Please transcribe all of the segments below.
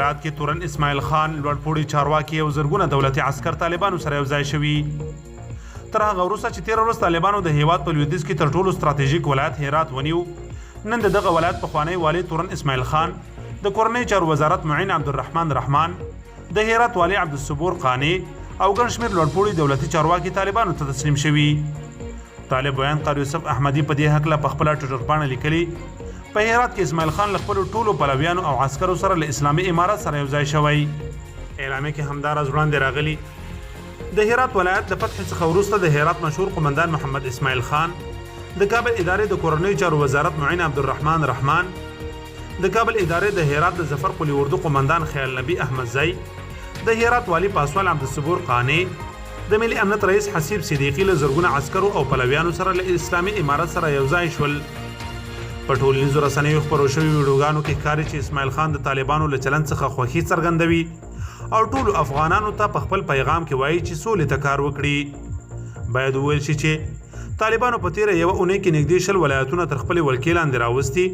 هرات کې تورن اسماعیل خان لوړپوړي چارواکي او زرګونه دولتي عسکر طالبانو سره یوځای شوي. تر هغه وروسته چې 13 ورځ طالبانو د هیواد په لویدیځ کې تر ټولو ستراتیژیک ولایت هرات ونیو، نن دغه ولایت پخوانی والی تورن اسماعیل خان، د کورنۍ چارو وزارت معین عبدالرحمن رحمان، د هرات والی عبدالصبور قانی او ګڼ شمېر لوړپوړي دولتي چارواکي طالبانو ته تسلیم شوي. طالب ویان قاری یوسف احمدي په دې هکله په خپله ټویټر پاڼه لیکلي، په هرات کې اسماعیل خان له خپلو ټولو پلویانو او عسکرو سره له اسلامي امارت سره یوځای شوی. اعلامیه کې همداراز وړاندې راغلي د هرات ولایت د فتح څخه وروسته د هرات مشهور قومندان محمد اسماعیل خان، د کابل ادارې د کورنۍ چارو وزارت معین عبدالرحمن رحمان، د کابل ادارې د هرات د ظفر قلی اردو قومندان خیال نبی احمد زئی، د هرات والی پاسوال عبدالصبور قانی، د ملي امنیت رئیس حسیب صدیقي له زرګونه عسکرو او پلویانو سره له اسلامي امارت سره یوځای شول. په ټولنیزو رسنیو خپرو شوي ویډیوګانو کې ښکاري چې اسماعیل خان د طالبانو له چلند څخه خوښي څرګندوي او ټولو افغانانو ته په خپل پیغام کې وایي چې سولې ته کار وکړي. باید وویل شي چې طالبانو په تیره یوه اونۍ کې نږدې 10 ولایتونه تر خپلې ولکې لاندې راوستي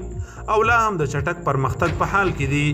او لا هم د چټک پرمختګ په حال کې دي.